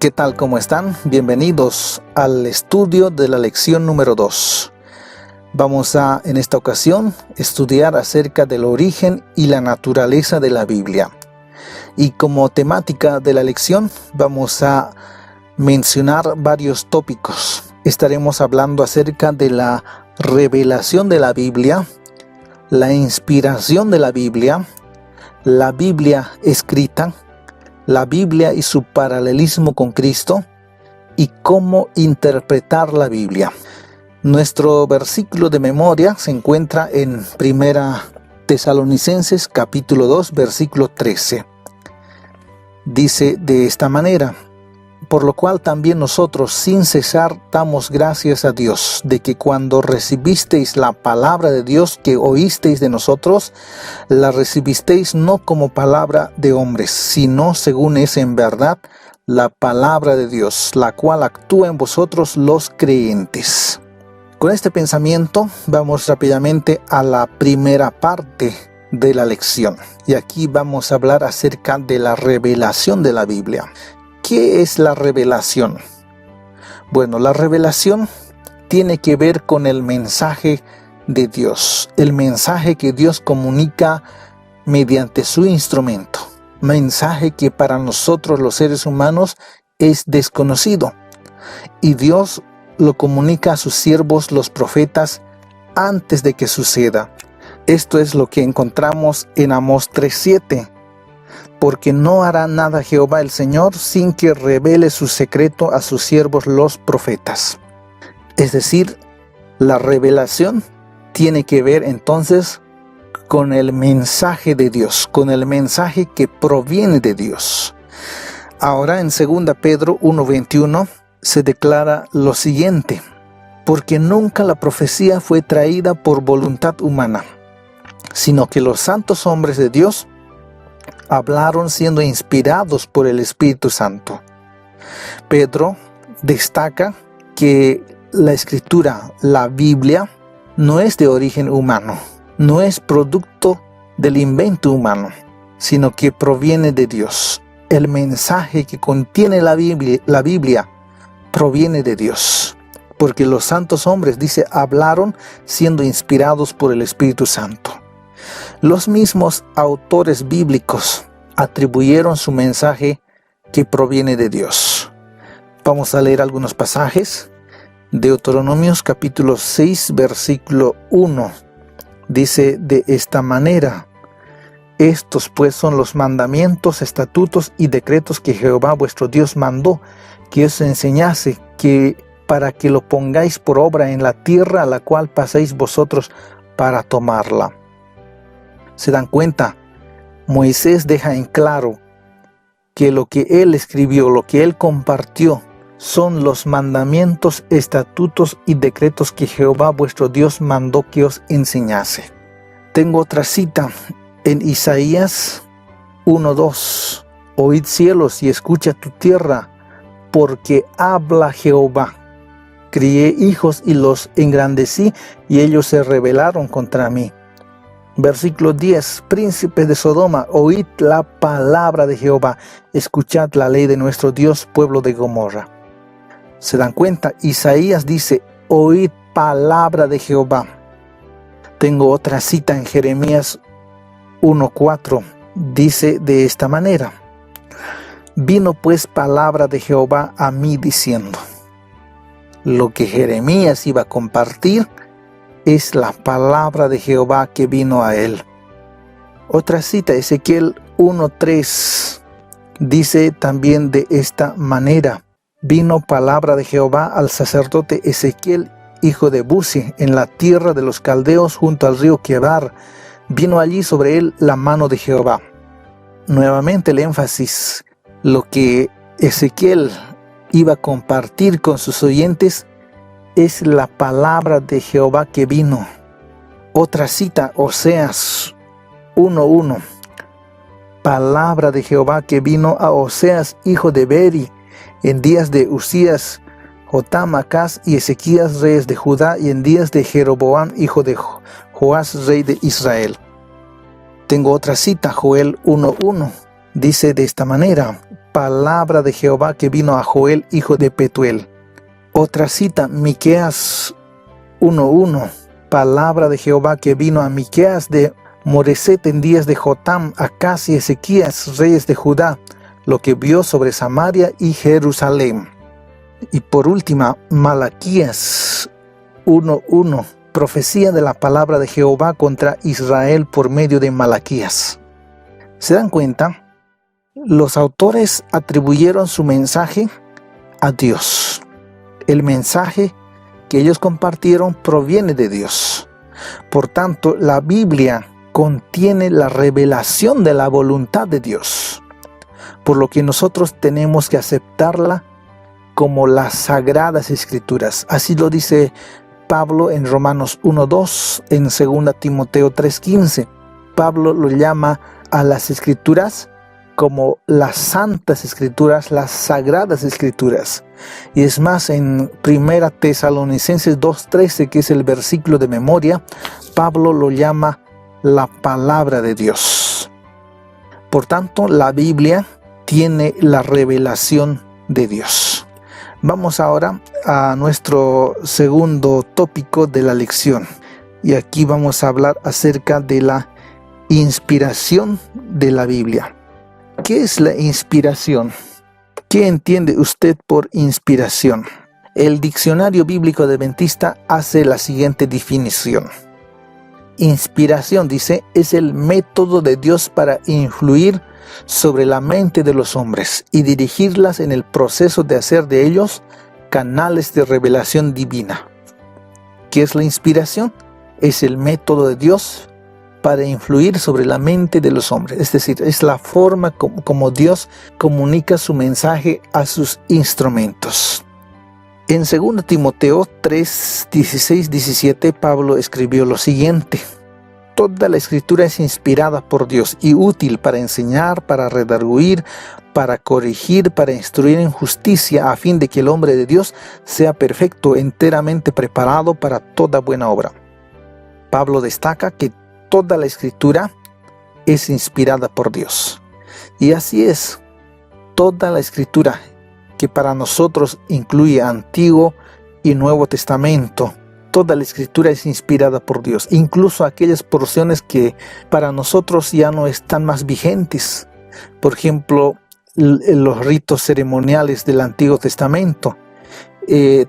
¿Qué tal? ¿Cómo están? Bienvenidos al estudio de la lección número 2. Vamos a, en esta ocasión, estudiar acerca del origen y la naturaleza de la Biblia. Y como temática de la lección, vamos a mencionar varios tópicos. Estaremos hablando acerca de la revelación de la Biblia, la inspiración de la Biblia escrita, la Biblia y su paralelismo con Cristo, y cómo interpretar la Biblia. Nuestro versículo de memoria se encuentra en 1 Tesalonicenses capítulo 2, versículo 13. Dice de esta manera: por lo cual también nosotros sin cesar damos gracias a Dios, de que cuando recibisteis la palabra de Dios que oísteis de nosotros, la recibisteis no como palabra de hombres, sino según es en verdad la palabra de Dios, la cual actúa en vosotros los creyentes. Con este pensamiento vamos rápidamente a la primera parte de la lección. Y aquí vamos a hablar acerca de la revelación de la Biblia. ¿Qué es la revelación? Bueno, la revelación tiene que ver con el mensaje de Dios, el mensaje que Dios comunica mediante su instrumento, mensaje que para nosotros los seres humanos es desconocido, y Dios lo comunica a sus siervos, los profetas, antes de que suceda. Esto es lo que encontramos en Amós 3:7. Porque no hará nada Jehová el Señor sin que revele su secreto a sus siervos los profetas. Es decir, la revelación tiene que ver entonces con el mensaje de Dios, con el mensaje que proviene de Dios. Ahora en 2 Pedro 1:21 se declara lo siguiente: porque nunca la profecía fue traída por voluntad humana, sino que los santos hombres de Dios hablaron siendo inspirados por el Espíritu Santo. Pedro destaca que la escritura, la Biblia, no es de origen humano, no es producto del invento humano, sino que proviene de Dios. El mensaje que contiene la Biblia proviene de Dios, porque los santos hombres, dice, hablaron siendo inspirados por el Espíritu Santo. Los mismos autores bíblicos atribuyeron su mensaje que proviene de Dios. Vamos a leer algunos pasajes. Deuteronomios capítulo 6, versículo 1. Dice de esta manera: estos pues son los mandamientos, estatutos y decretos que Jehová vuestro Dios mandó que os enseñase, que para que lo pongáis por obra en la tierra a la cual paséis vosotros para tomarla. ¿Se dan cuenta? Moisés deja en claro que lo que él escribió, lo que él compartió, son los mandamientos, estatutos y decretos que Jehová vuestro Dios mandó que os enseñase. Tengo otra cita en Isaías 1:2. Oíd cielos y escucha tu tierra, porque habla Jehová. Crié hijos y los engrandecí, y ellos se rebelaron contra mí. Versículo 10. Príncipes de Sodoma, oíd la palabra de Jehová, escuchad la ley de nuestro Dios, pueblo de Gomorra. ¿Se dan cuenta? Isaías dice: oíd palabra de Jehová. Tengo otra cita en Jeremías 1:4. Dice de esta manera: vino pues palabra de Jehová a mí diciendo. Lo que Jeremías iba a compartir es la palabra de Jehová que vino a él. Otra cita, Ezequiel 1:3, dice también de esta manera: vino palabra de Jehová al sacerdote Ezequiel, hijo de Buzi, en la tierra de los caldeos junto al río Quebar. Vino allí sobre él la mano de Jehová. Nuevamente el énfasis, lo que Ezequiel iba a compartir con sus oyentes es la palabra de Jehová que vino. Otra cita, Oseas 1:1. Palabra de Jehová que vino a Oseas, hijo de Beri, en días de Usías, Jotam, Acaz y Ezequías, reyes de Judá, y en días de Jeroboam, hijo de Joás, rey de Israel. Tengo otra cita, Joel 1:1. Dice de esta manera: palabra de Jehová que vino a Joel, hijo de Petuel. Otra cita, Miqueas 1:1. Palabra de Jehová que vino a Miqueas de Moreset en días de Jotam, Acaz y Ezequías, reyes de Judá, lo que vio sobre Samaria y Jerusalén. Y por última, Malaquías 1:1. Profecía de la palabra de Jehová contra Israel por medio de Malaquías. ¿Se dan cuenta? Los autores atribuyeron su mensaje a Dios. El mensaje que ellos compartieron proviene de Dios. Por tanto, la Biblia contiene la revelación de la voluntad de Dios, por lo que nosotros tenemos que aceptarla como las Sagradas Escrituras. Así lo dice Pablo en Romanos 1:2, en 2 Timoteo 3:15. Pablo lo llama a las Escrituras como las Santas Escrituras, las Sagradas Escrituras. Y es más, en 1 Tesalonicenses 2:13, que es el versículo de memoria, Pablo lo llama la palabra de Dios. Por tanto, la Biblia tiene la revelación de Dios. Vamos ahora a nuestro segundo tópico de la lección. Y aquí vamos a hablar acerca de la inspiración de la Biblia. ¿Qué es la inspiración? ¿Qué entiende usted por inspiración? El Diccionario Bíblico Adventista hace la siguiente definición. Inspiración, dice, es el método de Dios para influir sobre la mente de los hombres y dirigirlas en el proceso de hacer de ellos canales de revelación divina. ¿Qué es la inspiración? Es el método de Dios para influir sobre la mente de los hombres. Es decir, es la forma como Dios comunica su mensaje a sus instrumentos. En 2 Timoteo 3, 16, 17, Pablo escribió lo siguiente. Toda la Escritura es inspirada por Dios y útil para enseñar, para redarguir, para corregir, para instruir en justicia, a fin de que el hombre de Dios sea perfecto, enteramente preparado para toda buena obra. Pablo destaca que toda la Escritura es inspirada por Dios. Y así es, toda la Escritura, que para nosotros incluye Antiguo y Nuevo Testamento, toda la Escritura es inspirada por Dios, incluso aquellas porciones que para nosotros ya no están más vigentes. Por ejemplo, los ritos ceremoniales del Antiguo Testamento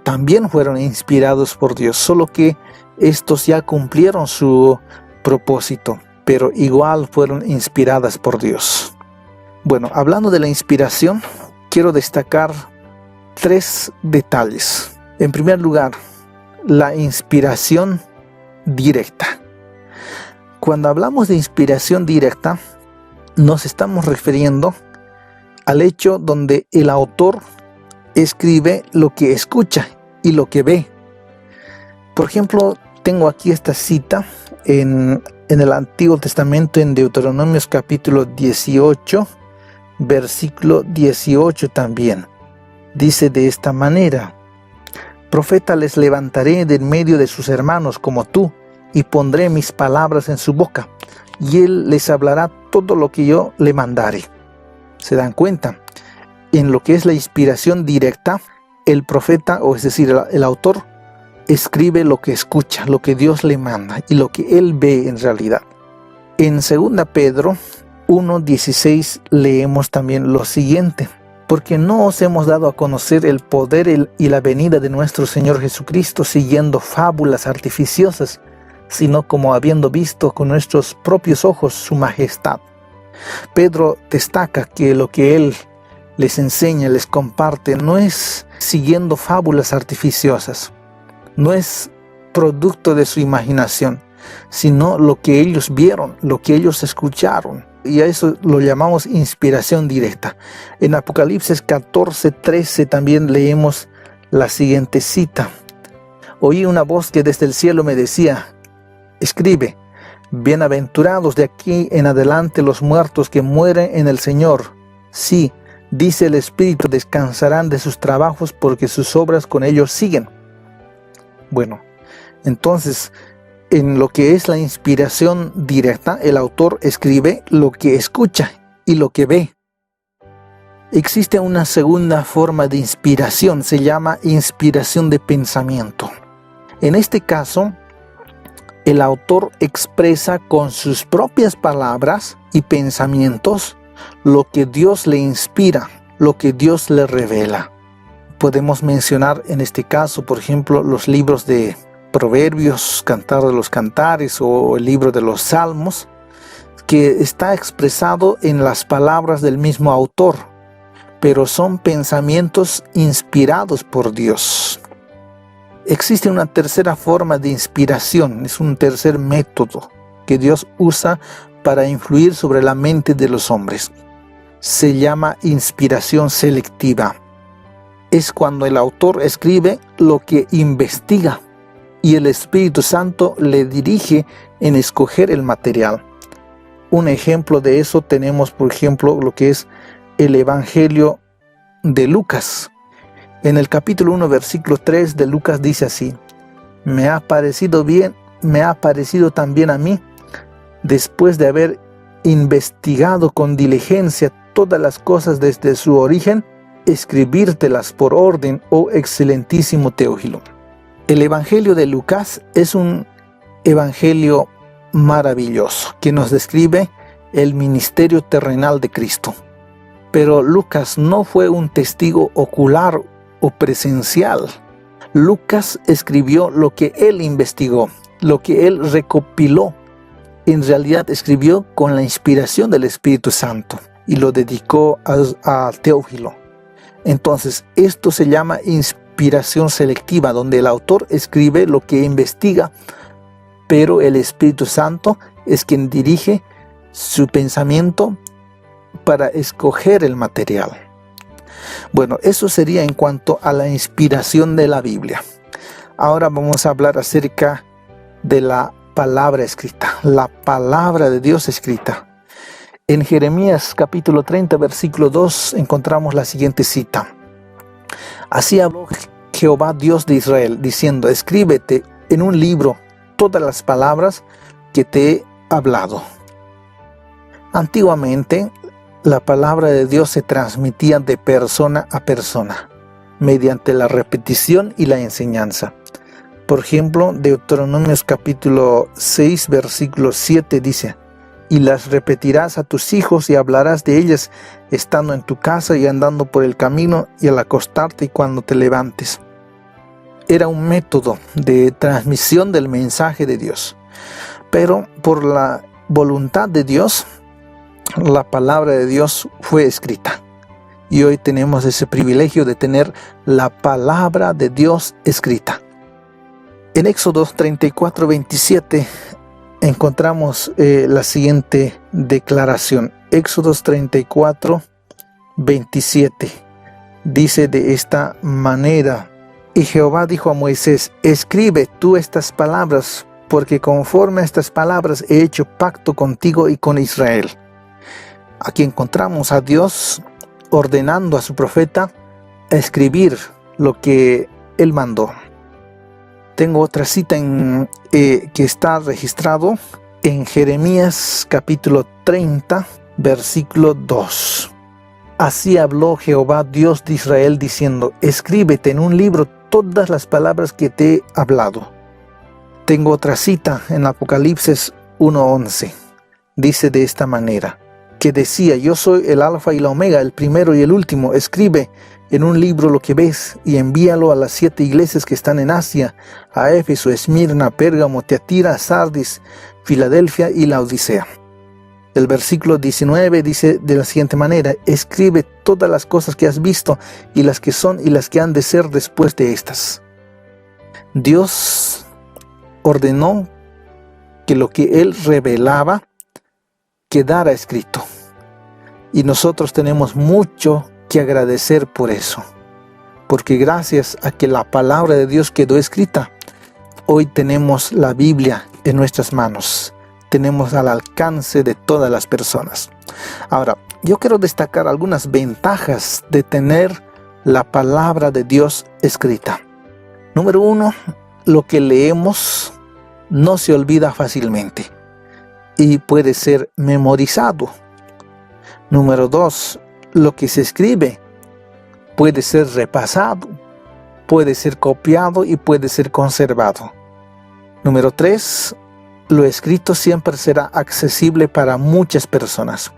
también fueron inspirados por Dios, solo que estos ya cumplieron su propósito, pero igual fueron inspiradas por Dios. Bueno, hablando de la inspiración, quiero destacar 3 detalles. En primer lugar, la inspiración directa. Cuando hablamos de inspiración directa, nos estamos refiriendo al hecho donde el autor escribe lo que escucha y lo que ve. Por ejemplo, tengo aquí esta cita en el Antiguo Testamento, en Deuteronomios capítulo 18, versículo 18 también. Dice de esta manera: Profeta les levantaré de en medio de sus hermanos como tú, y pondré mis palabras en su boca, y él les hablará todo lo que yo le mandare. ¿Se dan cuenta? En lo que es la inspiración directa, el profeta, o es decir, el autor, escribe lo que escucha, lo que Dios le manda y lo que él ve en realidad. En 2 Pedro 1:16 leemos también lo siguiente: Porque no os hemos dado a conocer el poder y la venida de nuestro Señor Jesucristo siguiendo fábulas artificiosas, sino como habiendo visto con nuestros propios ojos su majestad. Pedro destaca que lo que él les enseña, les comparte, no es siguiendo fábulas artificiosas, no es producto de su imaginación, sino lo que ellos vieron, lo que ellos escucharon. Y a eso lo llamamos inspiración directa. En Apocalipsis 14:13 también leemos la siguiente cita: Oí una voz que desde el cielo me decía: Escribe, bienaventurados de aquí en adelante los muertos que mueren en el Señor. Sí, dice el Espíritu, descansarán de sus trabajos porque sus obras con ellos siguen. Bueno, entonces, en lo que es la inspiración directa, el autor escribe lo que escucha y lo que ve. Existe una segunda forma de inspiración, se llama inspiración de pensamiento. En este caso, el autor expresa con sus propias palabras y pensamientos lo que Dios le inspira, lo que Dios le revela. Podemos mencionar en este caso, por ejemplo, los libros de Proverbios, Cantar de los Cantares o el libro de los Salmos, que está expresado en las palabras del mismo autor, pero son pensamientos inspirados por Dios. Existe una tercera forma de inspiración, es un tercer método que Dios usa para influir sobre la mente de los hombres. Se llama inspiración selectiva. Es cuando el autor escribe lo que investiga y el Espíritu Santo le dirige en escoger el material. Un ejemplo de eso tenemos, por ejemplo, lo que es el Evangelio de Lucas. En el capítulo 1, versículo 3 de Lucas dice así: me ha parecido también a mí, después de haber investigado con diligencia todas las cosas desde su origen, escribírtelas por orden, oh excelentísimo Teófilo. El Evangelio de Lucas es un evangelio maravilloso que nos describe el ministerio terrenal de Cristo. Pero Lucas no fue un testigo ocular o presencial. Lucas escribió lo que él investigó, lo que él recopiló. En realidad escribió con la inspiración del Espíritu Santo y lo dedicó a Teófilo. Entonces, esto se llama inspiración selectiva, donde el autor escribe lo que investiga, pero el Espíritu Santo es quien dirige su pensamiento para escoger el material. Bueno, eso sería en cuanto a la inspiración de la Biblia. Ahora vamos a hablar acerca de la palabra escrita, la palabra de Dios escrita. En Jeremías capítulo 30, versículo 2, encontramos la siguiente cita. Así habló Jehová Dios de Israel, diciendo: escríbete en un libro todas las palabras que te he hablado. Antiguamente, la palabra de Dios se transmitía de persona a persona, mediante la repetición y la enseñanza. Por ejemplo, Deuteronomios capítulo 6, versículo 7 dice: y las repetirás a tus hijos y hablarás de ellas estando en tu casa y andando por el camino y al acostarte y cuando te levantes. Era un método de transmisión del mensaje de Dios. Pero por la voluntad de Dios, la palabra de Dios fue escrita. Y hoy tenemos ese privilegio de tener la palabra de Dios escrita. En Éxodo 34, 27 encontramos la siguiente declaración. Éxodo 34, 27 dice de esta manera: y Jehová dijo a Moisés: escribe tú estas palabras, porque conforme a estas palabras he hecho pacto contigo y con Israel. Aquí encontramos a Dios ordenando a su profeta a escribir lo que él mandó. Tengo otra cita que está registrado en Jeremías capítulo 30, versículo 2. Así habló Jehová Dios de Israel diciendo: escríbete en un libro todas las palabras que te he hablado. Tengo otra cita en Apocalipsis 1:11. Dice de esta manera, que decía: yo soy el alfa y la omega, el primero y el último. Escribe en un libro lo que ves y envíalo a las 7 iglesias que están en Asia, a Éfeso, Esmirna, Pérgamo, Tiatira, Sardis, Filadelfia y Laodicea. El versículo 19 dice de la siguiente manera: escribe todas las cosas que has visto y las que son y las que han de ser después de estas. Dios ordenó que lo que Él revelaba quedara escrito. Y nosotros tenemos mucho que agradecer por eso. Porque gracias a que la palabra de Dios quedó escrita, hoy tenemos la Biblia en nuestras manos. Tenemos al alcance de todas las personas. Ahora, yo quiero destacar algunas ventajas de tener la palabra de Dios escrita. Número 1, lo que leemos no se olvida fácilmente y puede ser memorizado. Número 2, lo que se escribe puede ser repasado, puede ser copiado y puede ser conservado. Número 3, lo escrito siempre será accesible para muchas personas,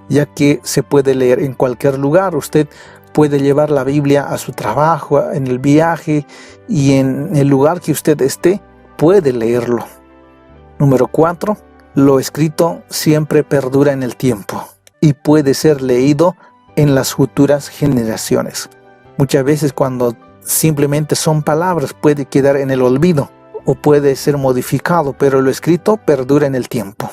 ya que se puede leer en cualquier lugar. Usted puede llevar la Biblia a su trabajo, en el viaje y en el lugar que usted esté, puede leerlo. Número 4, lo escrito siempre perdura en el tiempo y puede ser leído en las futuras generaciones. Muchas veces cuando simplemente son palabras puede quedar en el olvido o puede ser modificado, pero lo escrito perdura en el tiempo.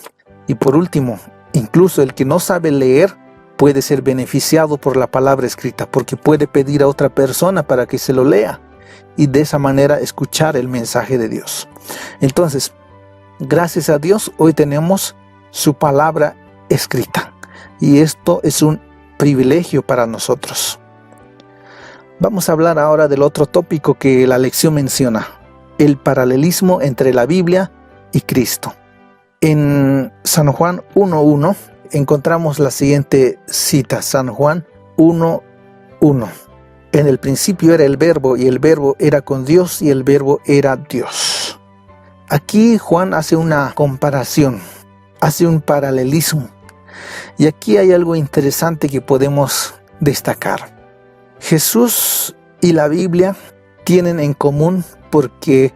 Y por último, incluso el que no sabe leer puede ser beneficiado por la palabra escrita, porque puede pedir a otra persona para que se lo lea y de esa manera escuchar el mensaje de Dios. Entonces, gracias a Dios, hoy tenemos su palabra escrita y esto es un privilegio para nosotros. Vamos a hablar ahora del otro tópico que la lección menciona, el paralelismo entre la Biblia y Cristo. En San Juan 1:1 encontramos la siguiente cita, San Juan 1:1. En el principio era el Verbo, y el Verbo era con Dios, y el Verbo era Dios. Aquí Juan hace una comparación, hace un paralelismo. Y aquí hay algo interesante que podemos destacar. Jesús y la Biblia tienen en común porque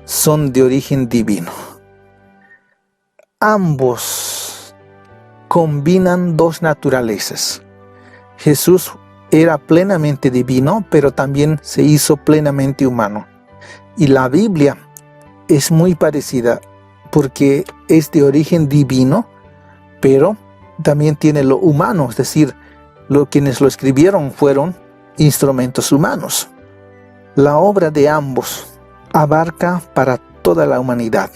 son de origen divino. Ambos combinan dos naturalezas. Jesús era plenamente divino, pero también se hizo plenamente humano. Y la Biblia es muy parecida porque es de origen divino, pero también tiene lo humano, es decir, quienes lo escribieron fueron instrumentos humanos. La obra de ambos abarca para toda la humanidad.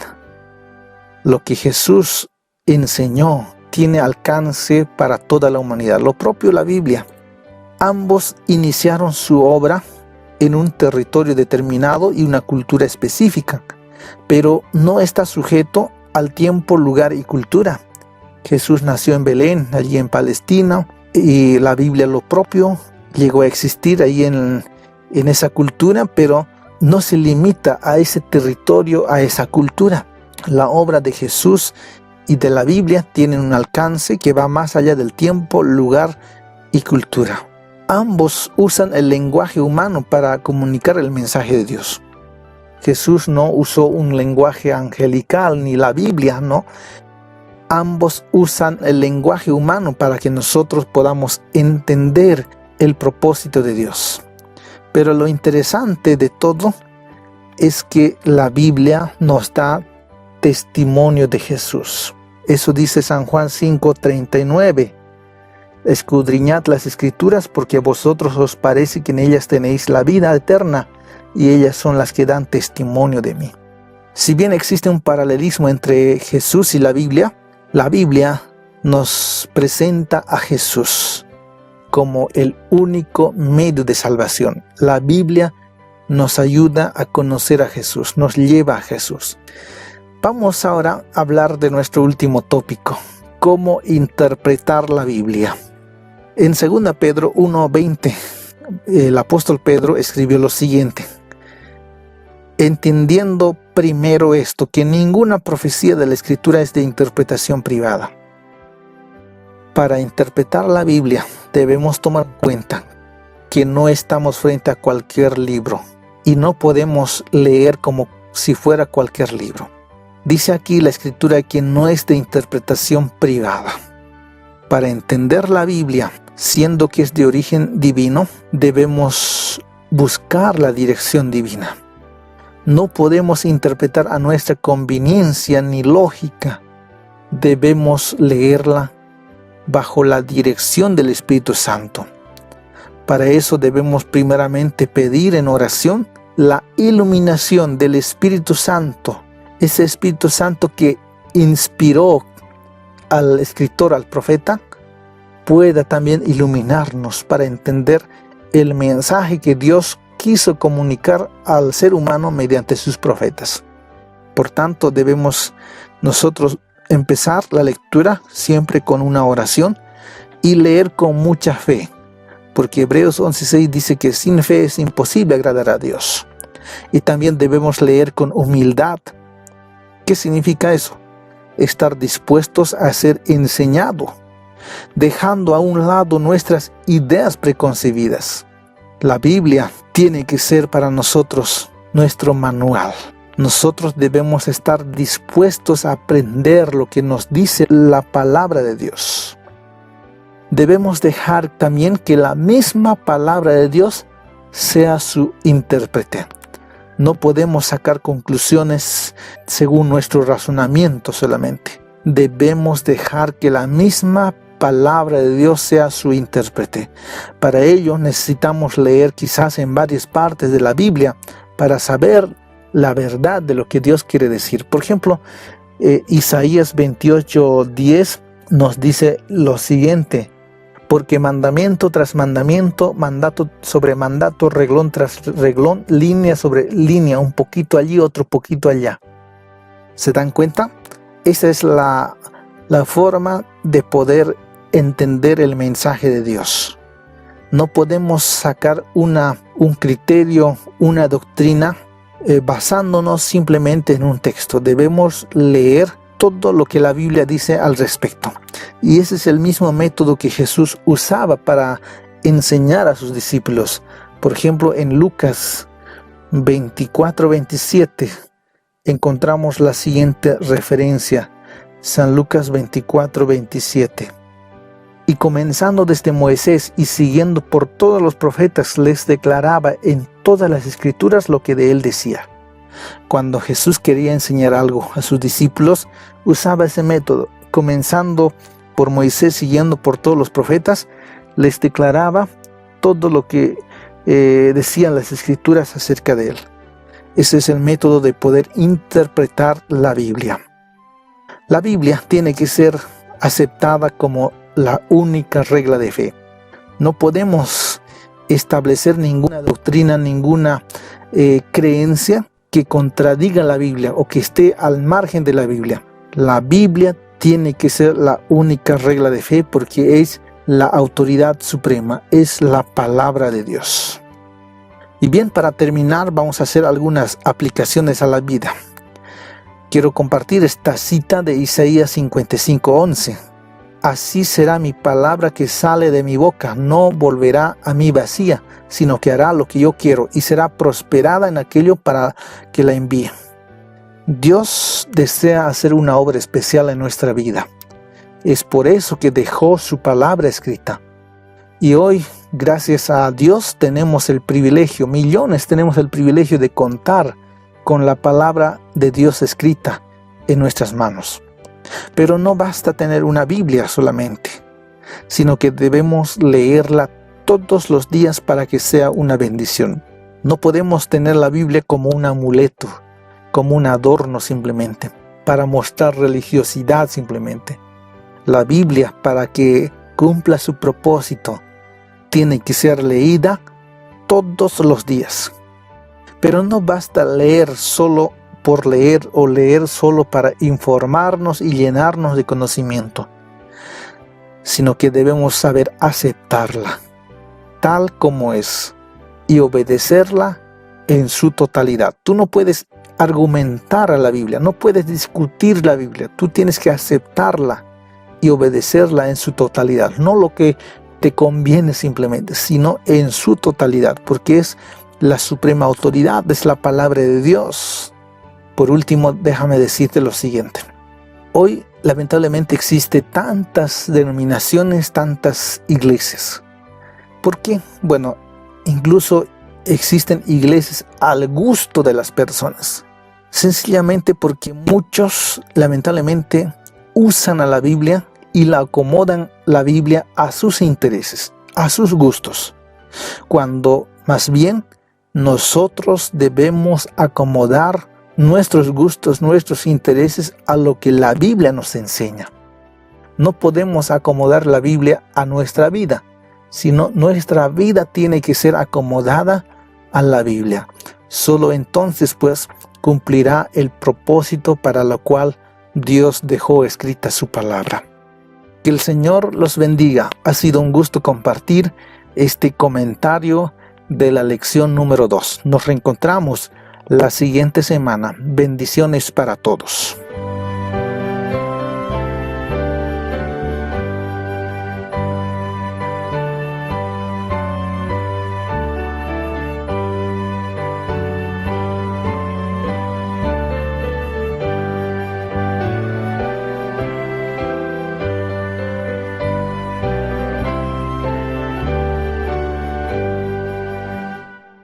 Lo que Jesús enseñó tiene alcance para toda la humanidad. Lo propio la Biblia. Ambos iniciaron su obra en un territorio determinado y una cultura específica, pero no está sujeto al tiempo, lugar y cultura. Jesús nació en Belén, allí en Palestina, y la Biblia lo propio llegó a existir ahí en esa cultura, pero no se limita a ese territorio, a esa cultura. La obra de Jesús y de la Biblia tienen un alcance que va más allá del tiempo, lugar y cultura. Ambos usan el lenguaje humano para comunicar el mensaje de Dios. Jesús no usó un lenguaje angelical, ni la Biblia, ¿no? Ambos usan el lenguaje humano para que nosotros podamos entender el propósito de Dios. Pero lo interesante de todo es que la Biblia nos da testimonio de Jesús. Eso dice San Juan 5:39. Escudriñad las Escrituras, porque a vosotros os parece que en ellas tenéis la vida eterna, y ellas son las que dan testimonio de mí. Si bien existe un paralelismo entre Jesús y la Biblia nos presenta a Jesús como el único medio de salvación. La Biblia nos ayuda a conocer a Jesús, nos lleva a Jesús. Vamos ahora a hablar de nuestro último tópico, cómo interpretar la Biblia. En 2 Pedro 1:20, el apóstol Pedro escribió lo siguiente: entendiendo primero esto, que ninguna profecía de la Escritura es de interpretación privada. Para interpretar la Biblia debemos tomar en cuenta que no estamos frente a cualquier libro y no podemos leer como si fuera cualquier libro. Dice aquí la Escritura que no es de interpretación privada. Para entender la Biblia, siendo que es de origen divino, debemos buscar la dirección divina. No podemos interpretar a nuestra conveniencia ni lógica. Debemos leerla bajo la dirección del Espíritu Santo. Para eso debemos primeramente pedir en oración la iluminación del Espíritu Santo. Ese Espíritu Santo que inspiró al escritor, al profeta, pueda también iluminarnos para entender el mensaje que Dios quiso comunicar al ser humano mediante sus profetas. Por tanto, debemos nosotros empezar la lectura siempre con una oración, y leer con mucha fe, porque Hebreos 11:6 dice que sin fe es imposible agradar a Dios. Y también debemos leer con humildad. ¿Qué significa eso? Estar dispuestos a ser enseñados, dejando a un lado nuestras ideas preconcebidas. La Biblia tiene que ser para nosotros nuestro manual. Nosotros debemos estar dispuestos a aprender lo que nos dice la palabra de Dios. Debemos dejar también que la misma palabra de Dios sea su intérprete. No podemos sacar conclusiones según nuestro razonamiento solamente. Debemos dejar que la misma palabra de Dios sea su intérprete. Para ello necesitamos leer quizás en varias partes de la Biblia para saber la verdad de lo que Dios quiere decir. Por ejemplo, Isaías 28:10 nos dice lo siguiente: porque mandamiento tras mandamiento, mandato sobre mandato, reglón tras reglón, línea sobre línea, un poquito allí, otro poquito allá. ¿Se dan cuenta? Esa es la forma de poder entender el mensaje de Dios. No podemos sacar un criterio, una doctrina, basándonos simplemente en un texto. Debemos leer todo lo que la Biblia dice al respecto. Y ese es el mismo método que Jesús usaba para enseñar a sus discípulos. Por ejemplo, en Lucas 24:27 encontramos la siguiente referencia. San Lucas 24:27. Y comenzando desde Moisés y siguiendo por todos los profetas, les declaraba en todas las escrituras lo que de él decía. Cuando Jesús quería enseñar algo a sus discípulos, usaba ese método. Comenzando por Moisés, siguiendo por todos los profetas, les declaraba todo lo que decían las escrituras acerca de él. Ese es el método de poder interpretar la Biblia. La Biblia tiene que ser aceptada como la única regla de fe. No podemos establecer ninguna doctrina, ninguna creencia que contradiga la Biblia o que esté al margen de la Biblia. La Biblia tiene que ser la única regla de fe porque es la autoridad suprema, es la palabra de Dios. Y bien, para terminar vamos a hacer algunas aplicaciones a la vida. Quiero compartir esta cita de Isaías 55:11. Así será mi palabra que sale de mi boca, no volverá a mí vacía, sino que hará lo que yo quiero y será prosperada en aquello para que la envíe. Dios desea hacer una obra especial en nuestra vida. Es por eso que dejó su palabra escrita. Y hoy, gracias a Dios, tenemos el privilegio, millones tenemos el privilegio de contar con la palabra de Dios escrita en nuestras manos. Pero no basta tener una Biblia solamente, sino que debemos leerla todos los días para que sea una bendición. No podemos tener la Biblia como un amuleto, como un adorno simplemente, para mostrar religiosidad simplemente. La Biblia, para que cumpla su propósito, tiene que ser leída todos los días. Pero no basta leer solo por leer o leer solo para informarnos y llenarnos de conocimiento, sino que debemos saber aceptarla tal como es y obedecerla en su totalidad. Tú no puedes argumentar a la Biblia, no puedes discutir la Biblia, tú tienes que aceptarla y obedecerla en su totalidad, no lo que te conviene simplemente, sino en su totalidad, porque es la suprema autoridad, es la palabra de Dios. Por último, déjame decirte lo siguiente. Hoy, lamentablemente, existen tantas denominaciones, tantas iglesias. ¿Por qué? Bueno, incluso existen iglesias al gusto de las personas. Sencillamente porque muchos, lamentablemente, usan a la Biblia y la acomodan la Biblia a sus intereses, a sus gustos. Cuando, más bien, nosotros debemos acomodar nuestros gustos, nuestros intereses a lo que la Biblia nos enseña. No podemos acomodar la Biblia a nuestra vida, sino nuestra vida tiene que ser acomodada a la Biblia. Solo entonces pues cumplirá el propósito para lo cual Dios dejó escrita su palabra. Que el Señor los bendiga. Ha sido un gusto compartir este comentario de la lección número 2. Nos reencontramos la siguiente semana. Bendiciones para todos.